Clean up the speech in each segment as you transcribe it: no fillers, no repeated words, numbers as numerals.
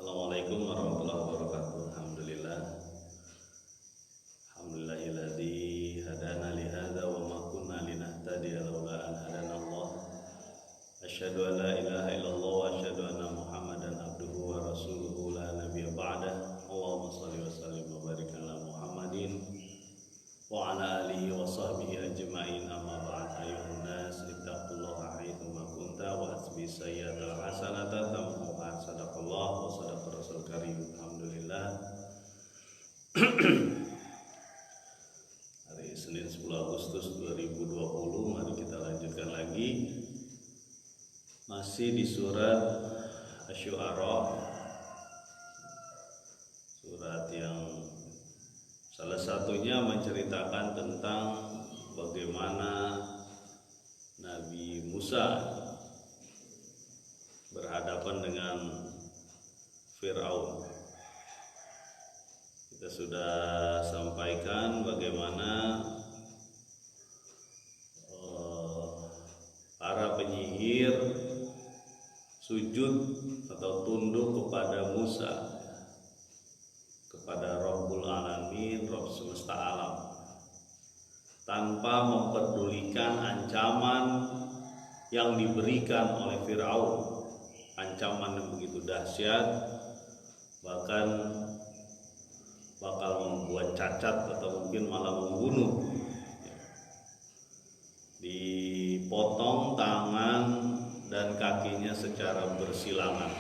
Assalamualaikum warahmatullahi wabarakatuh. Alhamdulillahilladzi hadana li hadza wa ma kunna linahtadiya laula an hadana Allah. Asyhadu an la ilaha illallah wa asyhadu anna Muhammadan abduhu wa rasuluhu la nabiyya ba'dah. Allahumma shalli wa sallim wa barik ala Muhammadin wa ala alihi wa sahbihi ajma'in. Amma ba'd. Ayuhan nas ittaqullaha haitsu ma kunta wa asbi sayyi'atal hasanata tamhuha. Sadaqallah wa sadaqa rasul karim. Alhamdulillah. Hari Senin 10 Agustus 2020, mari kita lanjutkan lagi masih di surat Asy-Syu'ara, surat yang salah satunya menceritakan tentang bagaimana Nabi Musa berhadapan dengan Fir'aun. Kita sudah sampaikan bagaimana para penyihir sujud atau tunduk kepada Musa, kepada Rabbul Alamin, Rabb semesta alam, tanpa mempedulikan ancaman yang diberikan oleh Fir'aun. Ancaman yang begitu dahsyat, bahkan bakal membuat cacat atau mungkin malah membunuh. Dipotong tangan dan kakinya secara bersilangan.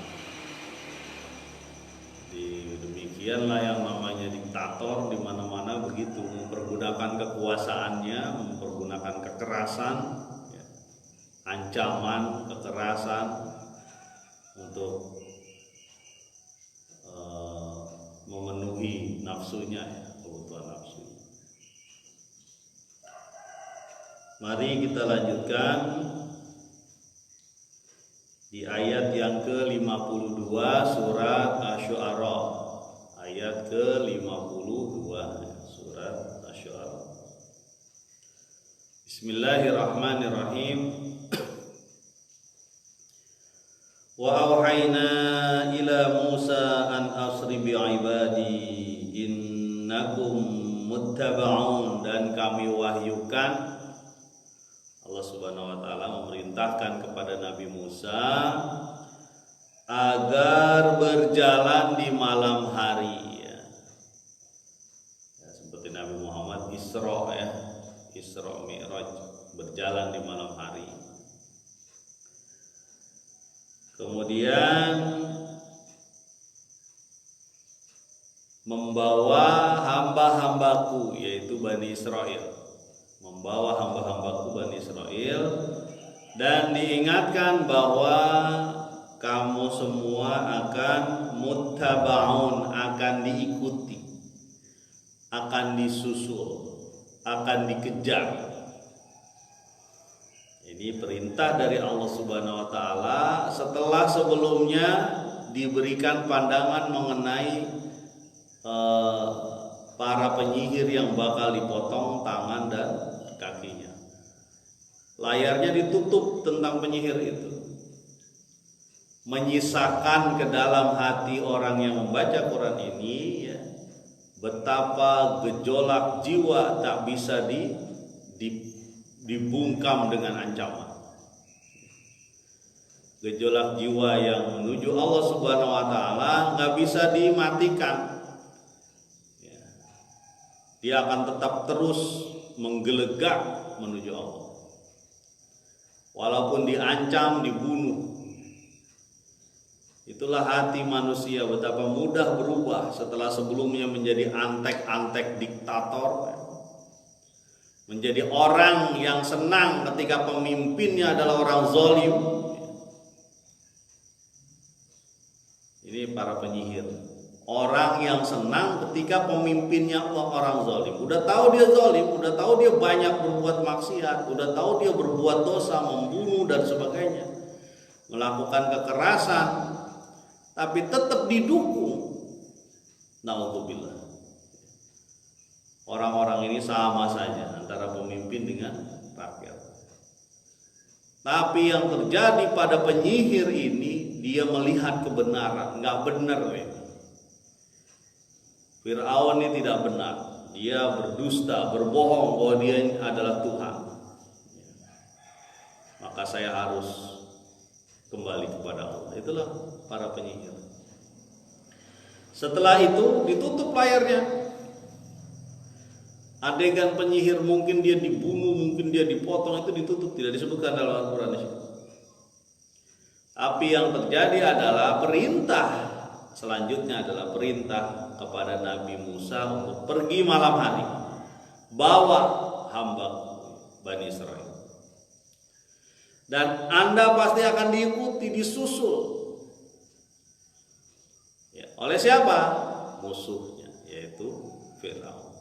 Demikianlah yang namanya diktator, di mana-mana begitu, mempergunakan kekuasaannya, mempergunakan kekerasan, ancaman, kekerasan untuk memenuhi nafsunya, kebutuhan nafsunya. Mari kita lanjutkan di ayat yang ke-52 surat Asy-Syu'ara. Ayat ke-52 surat Asy-Syu'ara. Bismillahirrahmanirrahim. Wa auhayna ila Musa an asri bi ibadi innakum muttaba'un, dan kami wahyukan, Allah Subhanahu wa taala memerintahkan kepada Nabi Musa agar berjalan di malam hari, seperti Nabi Muhammad Isra Mi'raj, berjalan di malam hari. Kemudian membawa hamba-hambaku, yaitu Bani Israel, membawa hamba-hambaku Bani Israel, dan diingatkan bahwa kamu semua akan muttaba'un, akan diikuti, akan disusul, akan dikejar. Ini perintah dari Allah Subhanahu wa taala setelah sebelumnya diberikan pandangan mengenai para penyihir yang bakal dipotong tangan dan kakinya. Layarnya ditutup tentang penyihir itu, menyisakan ke dalam hati orang yang membaca Quran ini, betapa gejolak jiwa tak bisa dibungkam dengan ancaman. Gejolak jiwa yang menuju Allah Subhanahu wa taala nggak bisa dimatikan. Dia akan tetap terus menggelegak menuju Allah, walaupun diancam, dibunuh. Itulah hati manusia, betapa mudah berubah setelah sebelumnya menjadi antek-antek diktator, menjadi orang yang senang ketika pemimpinnya adalah orang zalim. Ini para penyihir, orang yang senang ketika pemimpinnya orang zalim. Udah tahu dia zalim, udah tahu dia banyak berbuat maksiat, udah tahu dia berbuat dosa, membunuh dan sebagainya, melakukan kekerasan, tapi tetap didukung. Naudzubillah. Orang-orang ini sama saja antara pemimpin dengan rakyat. Tapi yang terjadi pada penyihir ini dia melihat kebenaran. Nggak benar ya. Fir'aun ini tidak benar. Dia berdusta, berbohong bahwa dia adalah Tuhan. Maka saya harus kembali kepada Allah. Itulah para penyihir. Setelah itu ditutup layarnya. Adegan penyihir mungkin dia dibunuh, mungkin dia dipotong, itu ditutup, tidak disebutkan dalam Al-Quran di situ. Tapi yang terjadi adalah perintah. Selanjutnya adalah perintah kepada Nabi Musa untuk pergi malam hari, bawa hamba Bani Israel. Dan Anda pasti akan diikuti, disusul. Ya, oleh siapa? Musuhnya, yaitu Fir'aun.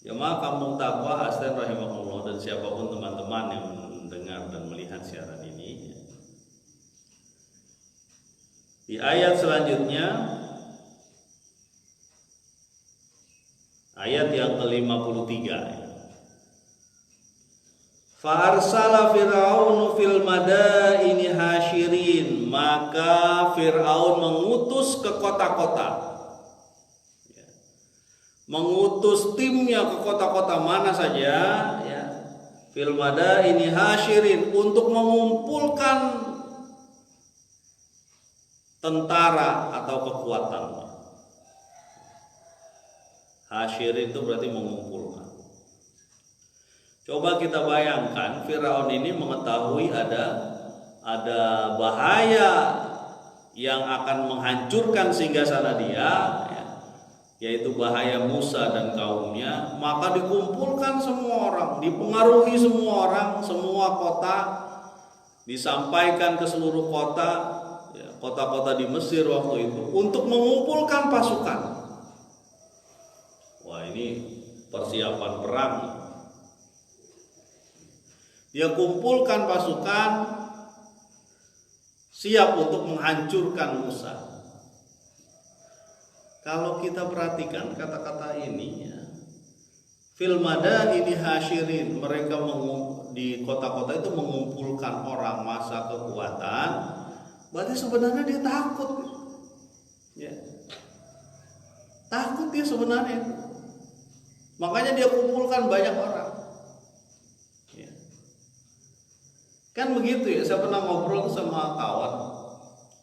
Jemaah Kampung Taqwa Asden rahimahullah dan siapapun teman-teman yang mendengar dan melihat siaran ini, di ayat selanjutnya, ayat yang ke-53, Fa'arsala Fir'aunu fil madaini hasyirin, maka Fir'aun mengutus ke kota-kota, mengutus timnya ke kota-kota mana saja, ya, fil madaini hasyirin, untuk mengumpulkan tentara atau kekuatan. Hasyirin itu berarti mengumpulkan. Coba kita bayangkan, Firaun ini mengetahui ada bahaya yang akan menghancurkan singgasana dia, ya, yaitu bahaya Musa dan kaumnya. Maka dikumpulkan semua orang, dipengaruhi semua orang, semua kota, disampaikan ke seluruh kota, kota-kota di Mesir waktu itu, untuk mengumpulkan pasukan. Wah, ini persiapan perang. Dia kumpulkan pasukan siap untuk menghancurkan Musa. Kalau kita perhatikan kata-kata ini, ya, fil madaini hasyirin, mereka di kota-kota itu mengumpulkan orang, masa kekuatan. Berarti sebenarnya dia takut, ya. Takut dia sebenarnya. Makanya dia kumpulkan banyak orang, ya. Kan begitu ya. Saya pernah ngobrol sama kawan.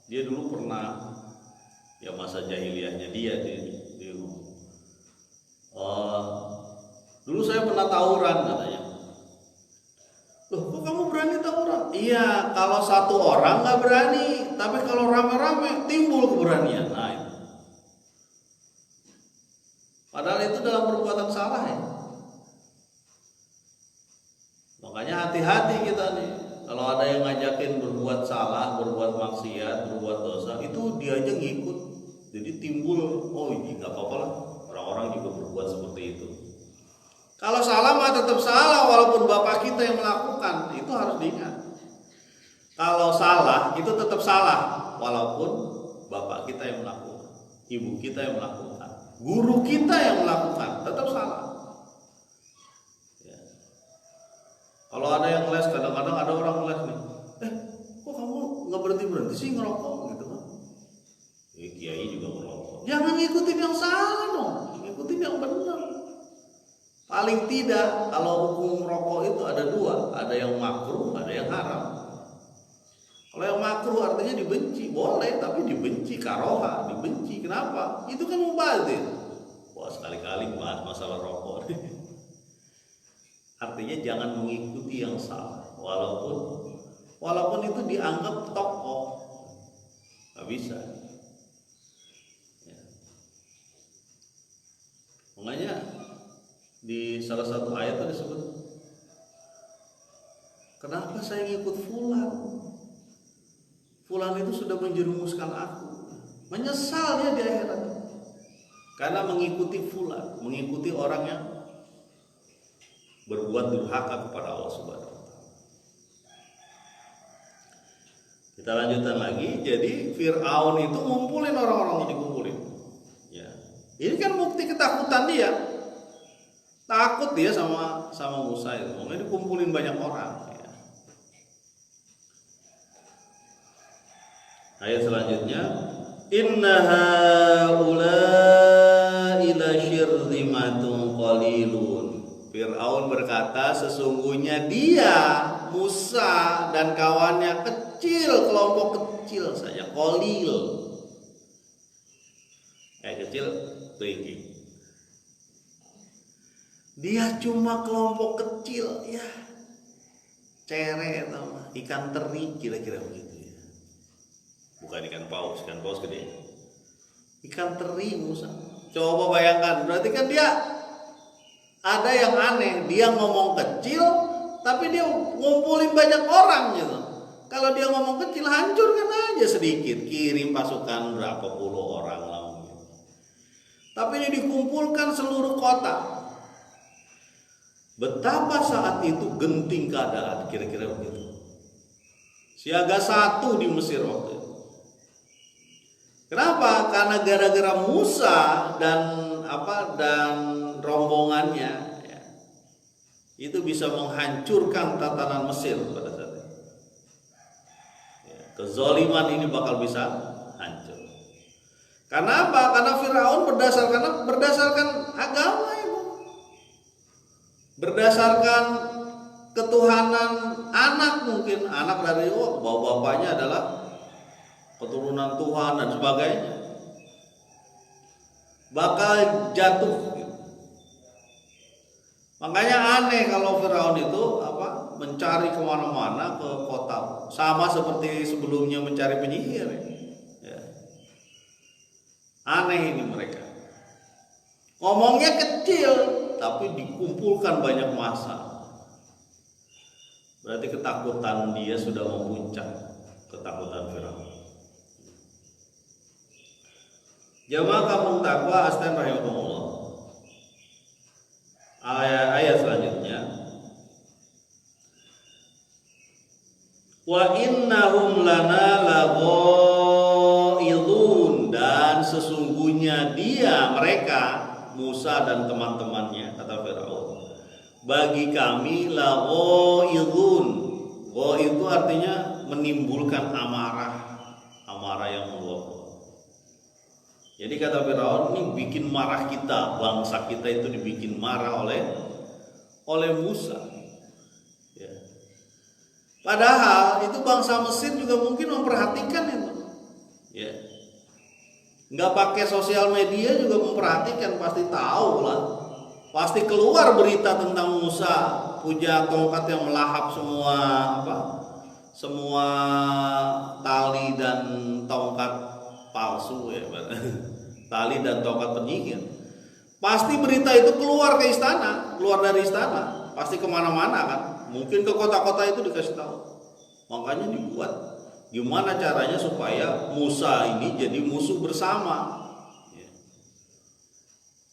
Dia dulu pernah, ya masa jahiliyahnya dia dulu saya pernah tawuran katanya. Loh, kok kamu berani tawuran? Iya, kalau satu orang nggak berani, tapi kalau rame-rame timbul keberanian. Nah, itu. Padahal itu dalam perbuatan salah, ya. Makanya hati-hati kita nih. Kalau ada yang ngajakin berbuat salah, berbuat maksiat, berbuat dosa, itu dia aja ngikut. Jadi timbul, oh ini nggak apa-apa lah, orang-orang juga berbuat seperti itu. Kalau salah mah tetap salah, walaupun bapak kita yang melakukan, itu harus diingat. Kalau salah itu tetap salah, walaupun bapak kita yang melakukan, ibu kita yang melakukan, guru kita yang melakukan, tetap salah. Ya. Kalau ada yang les, kadang-kadang ada orang les nih, kok kamu nggak berhenti sih ngerokok gitu kan? Kiai juga ngerokok. Jangan ngikutin yang salah dong, ngikutin yang benar. Paling tidak kalau hukum rokok itu ada dua, ada yang makruh, ada yang haram. Kalau yang makruh artinya dibenci, boleh, tapi dibenci, karoha, dibenci. Kenapa? Itu kan mubazir. Wah, sekali-kali bahas masalah rokok. Artinya jangan mengikuti yang salah, walaupun itu dianggap tokoh, nggak bisa. Ya. Makanya di salah satu ayat itu disebut, kenapa saya ngikut fulan? Fulan itu sudah menjerumuskan aku. Menyesal dia di akhirat. Karena mengikuti fulan, mengikuti orang yang berbuat durhaka kepada Allah Subhanahu wa taala. Kita lanjutkan lagi. Jadi Fir'aun itu ngumpulin orang-orang, dikumpulin. Ya. Ini kan bukti ketakutan dia. Takut dia sama Musa itu. Makanya dikumpulin banyak orang, ya. Ayat selanjutnya, inna haula'i lasyirzimatun qalilun. Fir'aun berkata, sesungguhnya dia, Musa dan kawannya kecil, kelompok kecil saja, qalil. Kecil, tinggi. Dia cuma kelompok kecil, ya. Cere atau ikan teri kira-kira begitu ya. Bukan ikan paus gede. Ikan teri Musa. Coba bayangkan, berarti kan dia ada yang aneh, dia ngomong kecil tapi dia ngumpulin banyak orang gitu. Kalau dia ngomong kecil, hancurkan aja sedikit, kirim pasukan berapa puluh orang lah. Tapi ini dikumpulkan seluruh kota. Betapa saat itu genting keadaan, kira-kira begitu. Siaga 1 di Mesir waktu itu. Kenapa? Karena gara-gara Musa dan rombongannya ya, itu bisa menghancurkan tatanan Mesir pada saat itu. Ya, kezaliman ini bakal bisa hancur. Karena apa? Karena Firaun berdasarkan agama itu. Berdasarkan ketuhanan anak, mungkin anak dari bapaknya adalah keturunan Tuhan dan sebagainya, bakal jatuh gitu. Makanya aneh kalau Firaun itu mencari kemana-mana ke kota, sama seperti sebelumnya mencari penyihir ya. Aneh ini mereka, ngomongnya kecil tapi dikumpulkan banyak massa. Berarti ketakutan dia sudah memuncak, ketakutan Firaun. Jamaah kampung takwa astan rahimahumullah. Ayat selanjutnya, wa innahum lana laghaidun, dan sesungguhnya mereka Musa dan teman-temannya, kata Firaun, bagi kami laghaidun. Ghaid itu artinya menimbulkan amarah yang meluap. Jadi kata Firaun, ini bikin marah kita, bangsa kita itu dibikin marah oleh Musa. Ya. Padahal itu bangsa Mesir juga mungkin memperhatikan itu. Ya. Nggak pakai sosial media juga memperhatikan, pasti tahu lah. Pasti keluar berita tentang Musa punya tongkat yang melahap semua tali dan tongkat palsu ya, tali dan tongkat penyihir. Pasti berita itu keluar ke istana, keluar dari istana, pasti kemana-mana kan. Mungkin ke kota-kota itu dikasih tahu. Makanya dibuat. Gimana caranya supaya Musa ini jadi musuh bersama?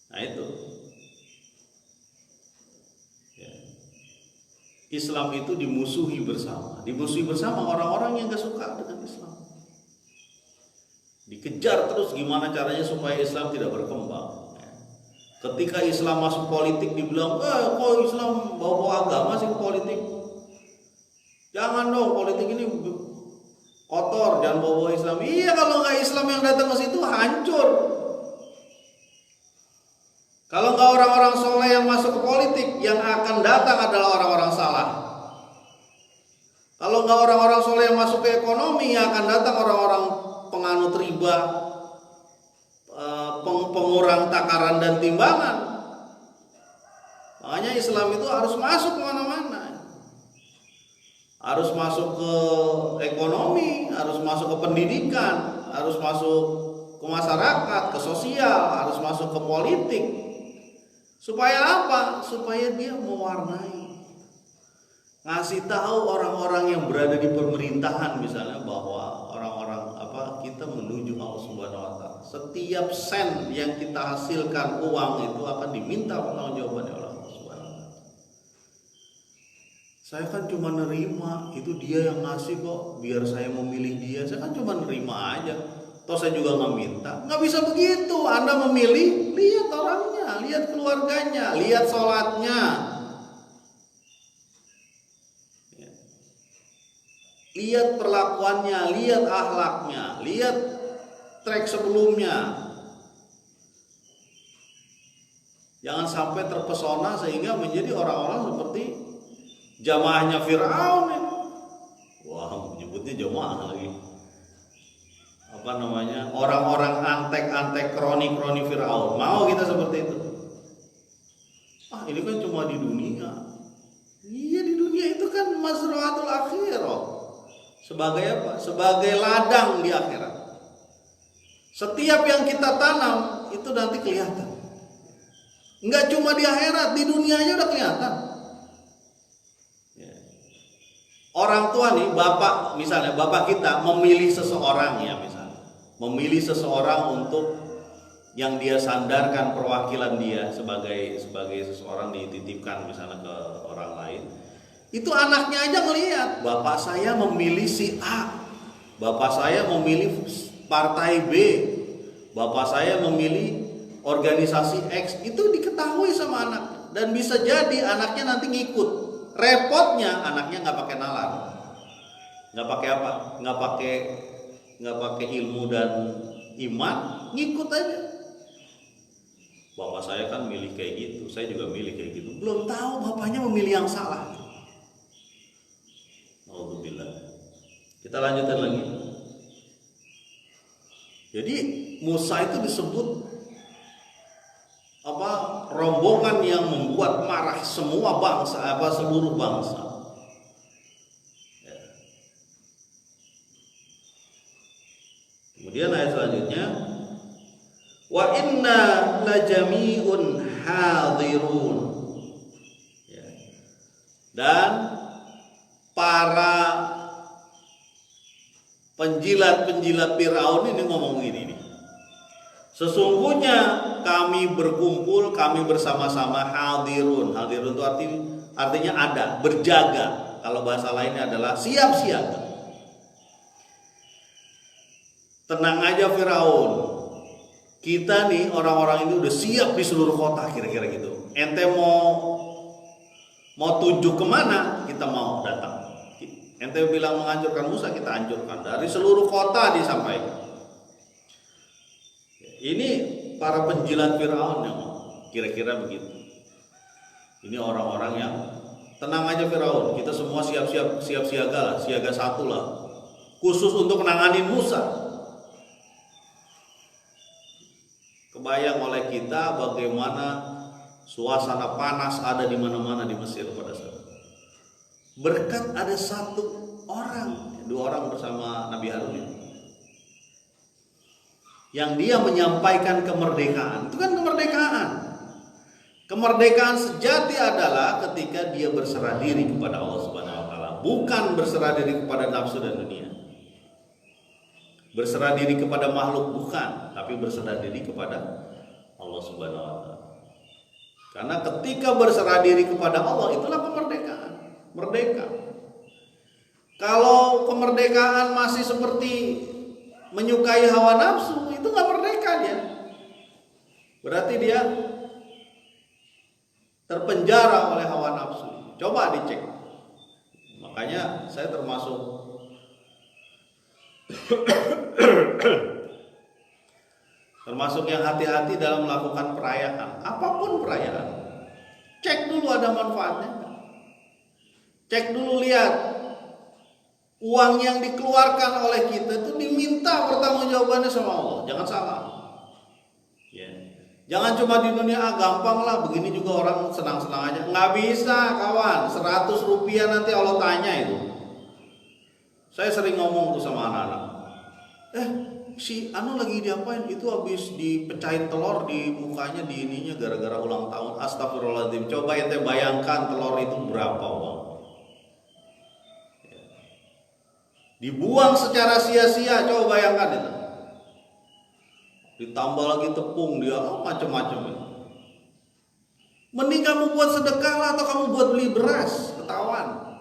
Nah itu. Ya. Islam itu dimusuhi bersama. Dimusuhi bersama orang-orang yang gak suka dengan Islam. Dikejar terus gimana caranya supaya Islam tidak berkembang. Ketika Islam masuk politik dibilang, kok Islam bawa agama sih ke politik? Jangan dong, politik ini kotor, jangan bawa Islam. Iya, kalau nggak Islam yang datang ke situ hancur. Kalau nggak orang-orang soleh yang masuk ke politik, yang akan datang adalah orang-orang salah. Kalau nggak orang-orang soleh yang masuk ke ekonomi, yang akan datang orang-orang penganut riba, pengurang takaran dan timbangan. Makanya Islam itu harus masuk kemana-mana. Harus masuk ke ekonomi, harus masuk ke pendidikan, harus masuk ke masyarakat, ke sosial, harus masuk ke politik. Supaya apa? Supaya dia mewarnai, ngasih tahu orang-orang yang berada di pemerintahan misalnya bahwa orang-orang kita menuju Allah Subhanahu wa taala. Setiap sen yang kita hasilkan uang itu akan diminta pertanggungjawaban oleh Allah Subhanahu wa taala. Saya kan cuma nerima, itu dia yang ngasih kok, biar saya memilih dia. Saya kan cuma nerima aja. Toh saya juga nggak minta. Nggak bisa begitu. Anda memilih, lihat orangnya, lihat keluarganya, lihat sholatnya. lihat perlakuannya, lihat akhlaknya, lihat track sebelumnya. Jangan sampai terpesona sehingga menjadi orang-orang seperti jamaahnya Firaun ini. Wah, menyebutnya jamaah lagi. Apa namanya? Orang-orang antek-antek kroni-kroni Firaun. Mau kita seperti itu? Ini kan cuma di dunia. Iya, di dunia itu kan mazraatul akhirah. Sebagai apa? Sebagai ladang di akhirat. Setiap yang kita tanam itu nanti kelihatan. Enggak cuma di akhirat, di dunianya udah kelihatan. Orang tua nih, bapak misalnya, bapak kita memilih seseorang ya misalnya. Memilih seseorang untuk yang dia sandarkan perwakilan dia sebagai seseorang dititipkan misalnya ke orang lain. Itu anaknya aja ngelihat, bapak saya memilih si A, bapak saya memilih partai B, bapak saya memilih organisasi X. Itu diketahui sama anaknya dan bisa jadi anaknya nanti ngikut. Repotnya anaknya nggak pakai nalar, nggak pakai apa, nggak pakai ilmu dan iman, ngikut aja. Bapak saya kan milih kayak gitu, saya juga milih kayak gitu. Belum tahu bapaknya memilih yang salah. Alhamdulillah. Kita lanjutkan lagi. Jadi Musa itu disebut rombongan yang membuat marah semua bangsa, seluruh bangsa. Ya. Kemudian ayat selanjutnya, wa inna lajami'un hadirun. Ya. Dan para penjilat-penjilat Firaun ini ngomong gini nih. Sesungguhnya kami berkumpul, kami bersama-sama hadirun. Hadirun itu artinya ada, berjaga. Kalau bahasa lainnya adalah siap siaga. Tenang aja Firaun. Kita nih orang-orang ini udah siap di seluruh kota kira-kira gitu. Ente mau tunjuk kemana, kita mau datang. Ente bilang menghancurkan Musa, kita hancurkan. Dari seluruh kota disampaikan. Ini para penjilat Firaun yang kira-kira begitu. Ini orang-orang yang tenang aja Firaun, kita semua siap siaga lah, siaga satu lah, khusus untuk menanganin Musa. Kebayang oleh kita bagaimana suasana panas ada di mana-mana di Mesir pada saat itu. Berkat ada dua orang bersama Nabi Harun ini, yang dia menyampaikan kemerdekaan. Itu kan kemerdekaan. Kemerdekaan sejati adalah ketika dia berserah diri kepada Allah Subhanahu wa taala, bukan berserah diri kepada nafsu dan dunia. Berserah diri kepada makhluk bukan, tapi berserah diri kepada Allah Subhanahu wa taala. Karena ketika berserah diri kepada Allah, itulah kemerdekaan. Merdeka. Kalau kemerdekaan masih seperti menyukai hawa nafsu, itu nggak merdeka dia. Berarti dia terpenjara oleh hawa nafsu. Coba dicek. Makanya saya termasuk yang hati-hati dalam melakukan perayaan, apapun perayaan. Cek dulu ada manfaatnya. Cek dulu, lihat uang yang dikeluarkan oleh kita itu diminta pertanggungjawabannya sama Allah. Jangan salah. Ya. Jangan cuma di dunia gampang lah, begini juga orang senang-senang aja. Nggak bisa kawan, 100 rupiah nanti Allah tanya itu. Saya sering ngomong tuh sama anak-anak. Si Anu lagi diapain? Itu habis dipecahin telur di mukanya, di ininya gara-gara ulang tahun. Astagfirullahaladzim. Coba ente bayangkan telur itu berapa uang. Dibuang secara sia-sia, coba bayangkan itu. Ditambah lagi tepung dia, macam-macam itu. Mending kamu buat sedekah lah, atau kamu buat beli beras, ketahuan.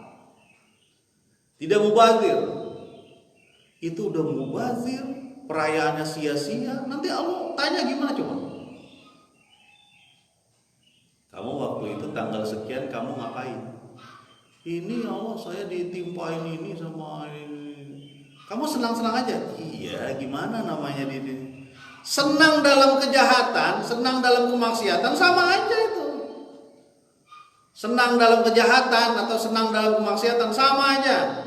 Tidak mubazir. Itu udah mubazir, perayaannya sia-sia. Nanti Allah tanya gimana coba? Kamu waktu itu tanggal sekian kamu ngapain? Ini ya Allah saya ditimpain ini sama ini. Kamu senang-senang aja? Iya, gimana namanya ini? Senang dalam kejahatan, senang dalam kemaksiatan sama aja itu. Senang dalam kejahatan atau senang dalam kemaksiatan sama aja.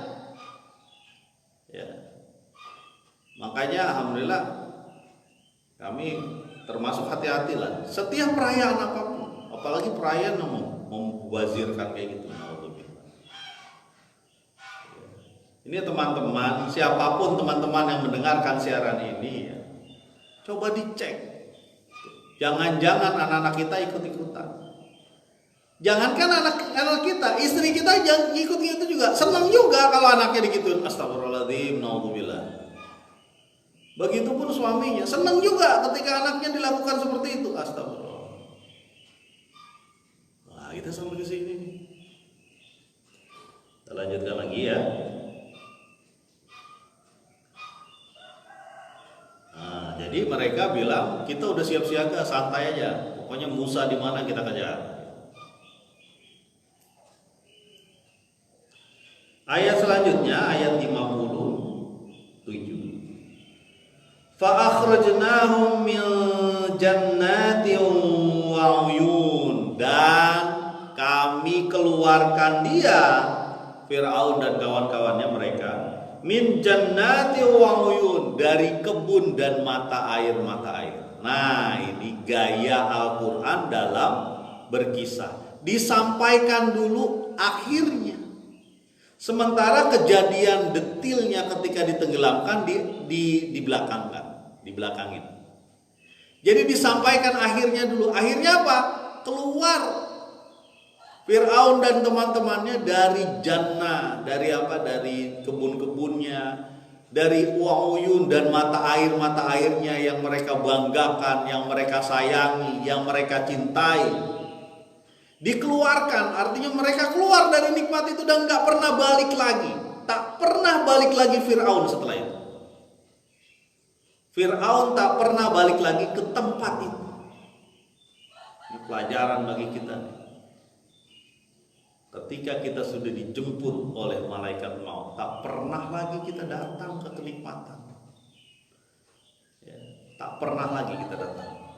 Ya. Makanya alhamdulillah kami termasuk hati-hatilah setiap perayaan apapun, apalagi perayaan yang membazirkan kayak gitu. Ini teman-teman, siapapun teman-teman yang mendengarkan siaran ini ya, coba dicek. Jangan-jangan anak-anak kita ikut-ikutan. Jangankan anak-anak kita, istri kita aja ikut itu juga senang juga kalau anaknya digituin. Astagfirullahaladzim, naudzubillah. Begitupun suaminya senang juga ketika anaknya dilakukan seperti itu. Astagfirullah. Nah, kita sampai di sini. Kita lanjutkan lagi ya. Nah, jadi mereka bilang kita udah siap siaga, santai aja. Pokoknya Musa di mana kita kejar. Ayat selanjutnya ayat 57. Fa akhrajnahum min jannatin wa uyun, dan kami keluarkan dia Firaun dan kawan-kawannya mereka min jannati wa uyun, dari kebun dan mata air. Nah, ini gaya Al-Qur'an dalam berkisah. Disampaikan dulu akhirnya. Sementara kejadian detilnya ketika ditenggelamkan dibelakangin. Jadi disampaikan akhirnya dulu. Akhirnya apa? Keluar Fir'aun dan teman-temannya dari jannah, dari kebun-kebunnya, dari uyun dan mata airnya yang mereka banggakan, yang mereka sayangi, yang mereka cintai. Dikeluarkan, artinya mereka keluar dari nikmat itu dan gak pernah balik lagi. Tak pernah balik lagi Fir'aun setelah itu. Fir'aun tak pernah balik lagi ke tempat itu. Ini pelajaran bagi kita. Ketika kita sudah dijemput oleh malaikat maut, tak pernah lagi kita datang ke kenikmatan. Ya, tak pernah lagi kita datang.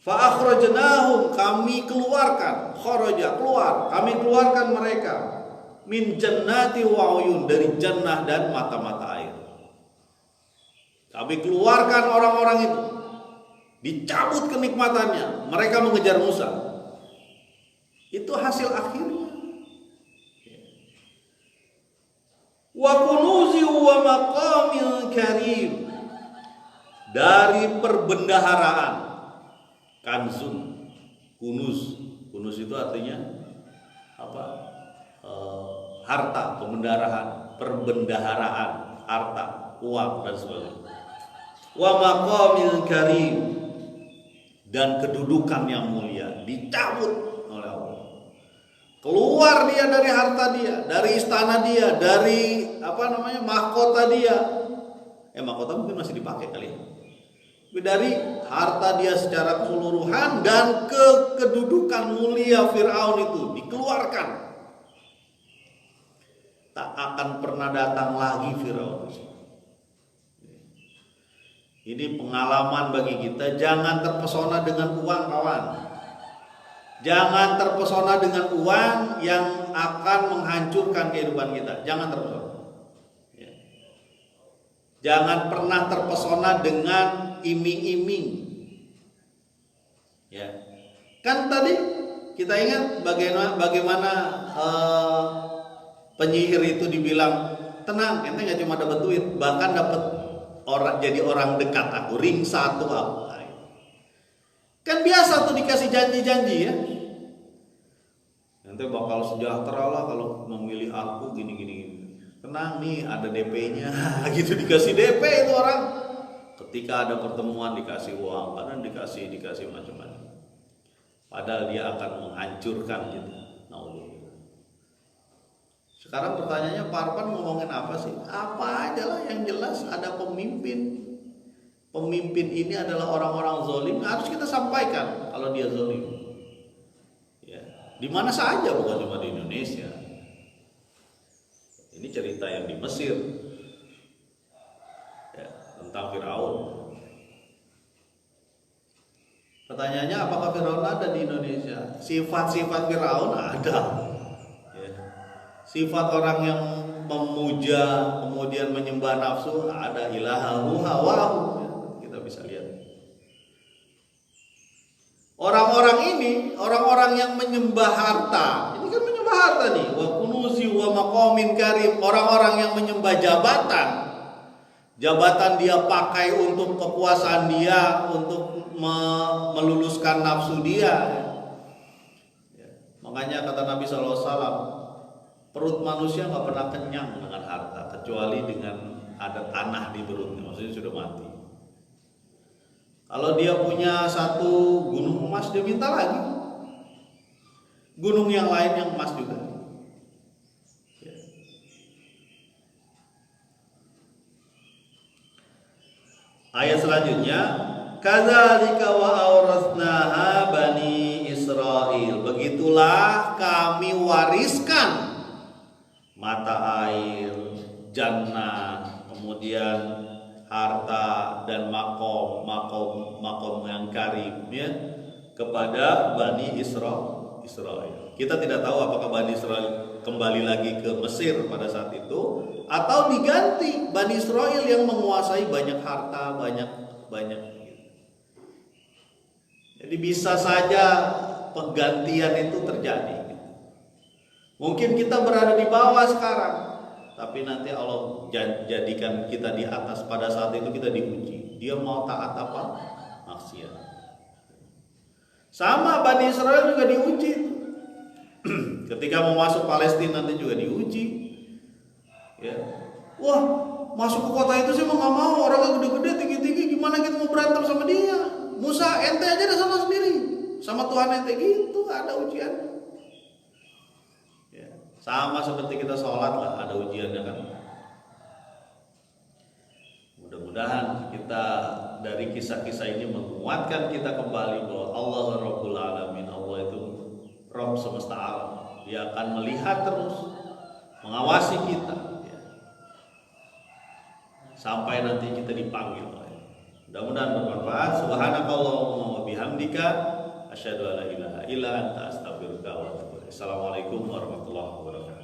Fa akhrajnahum, kami keluarkan, kharaja keluar, kami keluarkan mereka min jannati wa uyun, dari jannah dan mata-mata air. Kami keluarkan orang-orang itu, dicabut kenikmatannya, mereka mengejar Musa. Itu hasil akhirnya. Wa kunuzi wa maqamil karim, dari perbendaharaan. Kanzun, kunuz itu artinya apa? Harta, perbendaharaan, harta, uang dan sebagainya. Wa maqamil karim, dan kedudukan yang mulia dicabut oleh Allah. Keluar dia dari harta dia, dari istana dia, dari mahkota dia. Mahkota mungkin masih dipakai kali ya. Dari harta dia secara keseluruhan dan kedudukan mulia Fir'aun itu dikeluarkan. Tak akan pernah datang lagi Fir'aun. Ini pengalaman bagi kita. Jangan terpesona dengan uang, kawan. Jangan terpesona dengan uang yang akan menghancurkan kehidupan kita. Jangan terpesona. Jangan pernah terpesona dengan iming-iming. Ya. Kan tadi kita ingat bagaimana penyihir itu dibilang, tenang, ente nggak cuma dapat duit, bahkan dapat jadi orang dekat aku, ring satu aku. Kan biasa tuh dikasih janji-janji ya. Nanti bakal sejahtera lah kalau memilih aku gini. Tenang nih, ada DP-nya gitu, dikasih DP itu orang. Ketika ada pertemuan dikasih uang, kadang dikasih macam-macam. Padahal dia akan menghancurkan gitu. Sekarang pertanyaannya, Pak Arfan ngomongin apa sih? Apa aja lah, yang jelas ada pemimpin. Pemimpin ini adalah orang-orang zalim, harus kita sampaikan kalau dia zalim. Ya. Di mana saja, bukan cuma di Indonesia. Ini cerita yang di Mesir ya, tentang Firaun. Pertanyaannya, apakah Firaun ada di Indonesia? Sifat-sifat Firaun ada. Ya. Sifat orang yang memuja kemudian menyembah nafsu ada, ilahahu hawahu. Ya, kita bisa lihat. Orang-orang ini, orang-orang yang menyembah harta, ini kan menyembah harta nih, wa kunuzi wa maqamin karim, orang-orang yang menyembah jabatan. Jabatan dia pakai untuk kekuasaan dia, untuk meluluskan nafsu dia. Ya. Makanya kata Nabi SAW, perut manusia nggak pernah kenyang dengan harta, kecuali dengan ada tanah di perutnya, maksudnya sudah mati. Kalau dia punya satu gunung emas, dia minta lagi gunung yang lain yang emas juga. Ya. Ayat selanjutnya, kadzalika wa aurasnaha bani Israil. Begitulah kami wariskan mata air, jannah, kemudian harta dan makom yang karim ya, kepada Bani Israel. Kita tidak tahu apakah Bani Israel kembali lagi ke Mesir pada saat itu atau diganti Bani Israel yang menguasai banyak harta, banyak. Jadi bisa saja penggantian itu terjadi. Mungkin kita berada di bawah sekarang, tapi nanti Allah jadikan kita di atas. Pada saat itu kita diuji. Dia mau taat apa? Maksiat. Sama Bani Israel juga diuji. Ketika mau masuk Palestina nanti juga diuji. Ya. Wah, masuk ke kota itu sih mau nggak mau, orangnya gede-gede, tinggi-tinggi, gimana kita mau berantem sama dia? Musa, ente aja dah sana sendiri. Sama Tuhan ente gitu, ada ujiannya. Sama seperti kita sholat lah, ada ujiannya kan. Mudah-mudahan kita dari kisah-kisah ini menguatkan kita kembali bahwa Allah Rabbul Alamin, Allah itu Rabb semesta alam. Dia akan melihat terus, mengawasi kita ya, sampai nanti kita dipanggil. Mudah-mudahan bermanfaat. Subhanakallahumma wa bihamdika asyhadu an la ilaha illa anta astaghfiruka wa atubu ilaik. Assalamualaikum warahmatullahi wabarakatuh.